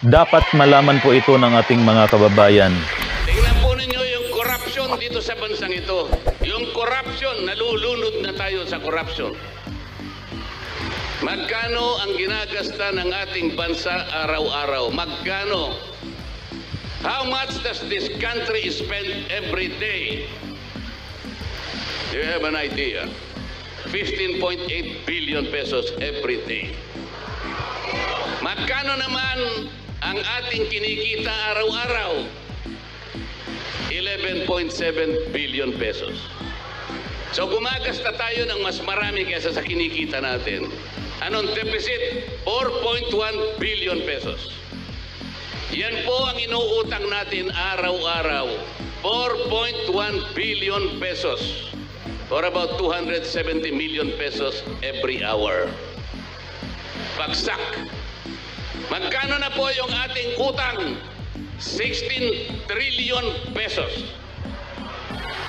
Dapat malaman po ito ng ating mga kababayan. Tingnan po ninyo yung corruption dito sa bansang ito. Yung corruption, nalulunod na tayo sa corruption. Magkano ang ginagasta ng ating bansa araw-araw? Magkano? How much does this country spend every day? Do you have an idea? 15.8 billion pesos every day. Magkano naman ang ating kinikita araw-araw? 11.7 billion pesos. So gumagasta tayo ng mas marami kaysa sa kinikita natin. Anong deficit? 4.1 billion pesos. Yan po ang inuutang natin araw-araw. 4.1 billion pesos. Or about 270 million pesos every hour. Bagsak. Magkano na po yung ating utang? 16 trillion pesos.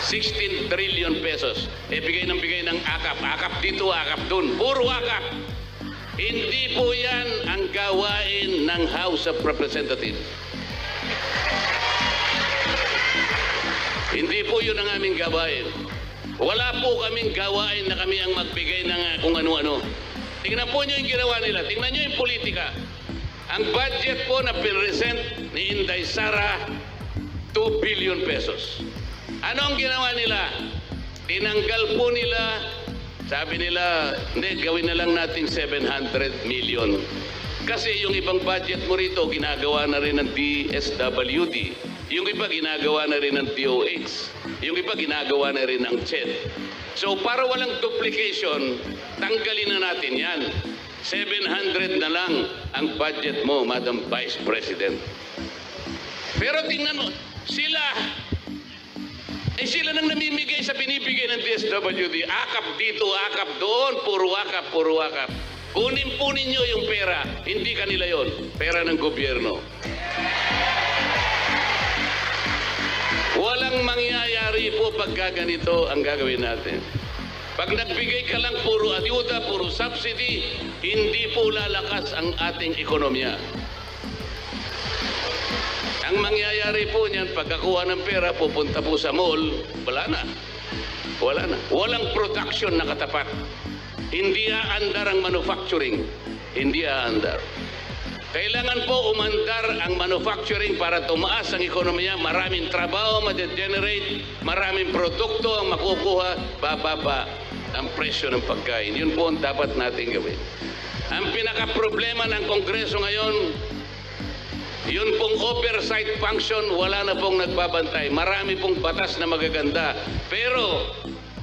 16 trillion pesos. Bigay ng akap. Akap dito, akap dun. Puro akap. Hindi po yan ang gawain ng House of Representatives. Hindi po yun ang aming gawain. Wala po kaming gawain na kami ang magbigay ng kung ano-ano. Tingnan po nyo yung ginawa nila. Tingnan nyo yung politika. Ang budget po na present ni Inday Sara, 2 billion pesos. Ano ang ginawa nila? Tinanggal po nila, sabi nila, hindi, gawin na lang natin 700 million. Kasi yung ibang budget mo rito, ginagawa na rin ng DSWD. Yung iba, ginagawa na rin ng DOH. Yung iba, ginagawa na rin ng CHED. So, para walang duplication, tanggalin na natin yan. 700 na lang ang budget mo, Madam Vice President. Pero tingnan mo, sila nang namimigay sa binibigay ng DSWD. Akap dito, akap doon, puro akap, puro akap. Kunin po ninyo yung pera, hindi kanila yon, pera ng gobyerno. Walang mangyayari po pagka ganito ang gagawin natin. Pag nagbigay ka lang puro ayuda, puro subsidy, hindi po lalakas ang ating ekonomiya. Ang mangyayari po niyan, pagkakuha ng pera, pupunta po sa mall, wala na. Wala na. Walang production na katapat. Hindi aandar ang manufacturing. Hindi aandar. Kailangan po umandar ang manufacturing para tumaas ang ekonomiya. Maraming trabaho ma-generate, maraming produkto ang makukuha, bababa ang presyo ng pagkain. Yun po ang dapat natin gawin. Ang pinaka-problema ng Kongreso ngayon, yun pong oversight function, wala na pong nagbabantay. Marami pong batas na magaganda. Pero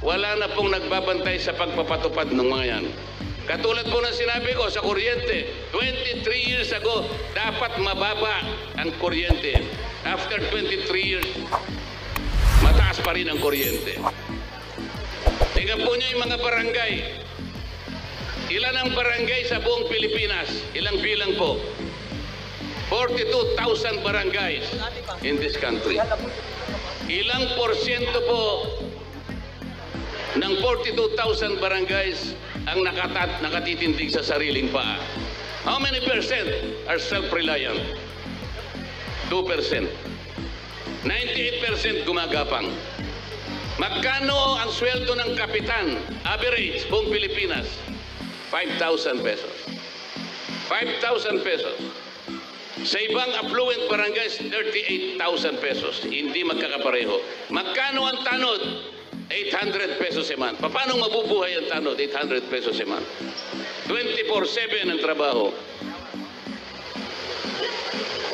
wala na pong nagbabantay sa pagpapatupad ng mga yan. Katulad po ng sinabi ko sa kuryente, 23 years ago, dapat mababa ang kuryente. After 23 years, mataas pa rin ang kuryente. Tingnan po nyo yung mga barangay. Ilan ang barangay sa buong Pilipinas? Ilang bilang po? 42,000 barangays in this country. Ilang porsyento po ng 42,000 barangays ang nakatitindig sa sariling paa? How many percent are self-reliant? 2%. 98% gumagapang. Magkano ang sweldo ng kapitan? Average, buong Pilipinas? 5,000 pesos. 5,000 pesos. Sa ibang affluent barangays, 38,000 pesos. Hindi magkakapareho. Magkano ang tanod? 800 pesos a month. Paano mabubuhay ang tanod? 800 pesos a month. 24/7 ang trabaho.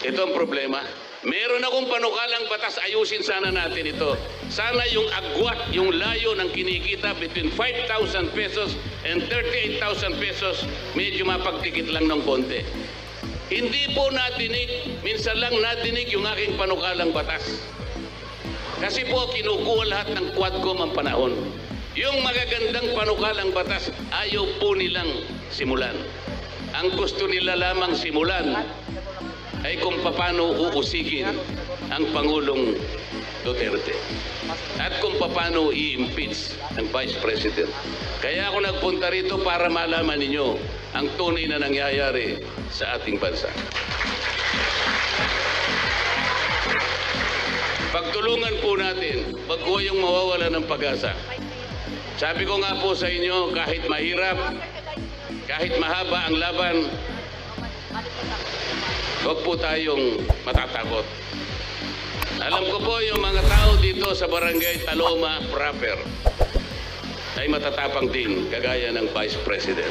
Ito ang problema. Meron akong panukalang batas, ayusin sana natin ito. Sana yung agwat, yung layo ng kinikita between 5,000 pesos and 38,000 pesos, medyo mapagtikit lang ng konti. Hindi po natinig, minsan lang natinig yung aking panukalang batas. Kasi po kinukuha lahat ng Quadcom ang panahon. Yung magagandang panukalang batas, ayaw po nilang simulan. Ang gusto nila lamang simulan ay kung paano uusigin ang Pangulong Duterte at kung paano i-impeach ang Vice President. Kaya ako nagpunta rito para malaman ninyo ang tunay na nangyayari sa ating bansa. tulungan po natin. Wag po yung mawawala ng pag-asa. Sabi ko nga po sa inyo, kahit mahirap, kahit mahaba ang laban, huwag po tayong matatakot. Alam ko po yung mga tao dito sa Barangay Taloma proper ay matatapang din, kagaya ng Vice President.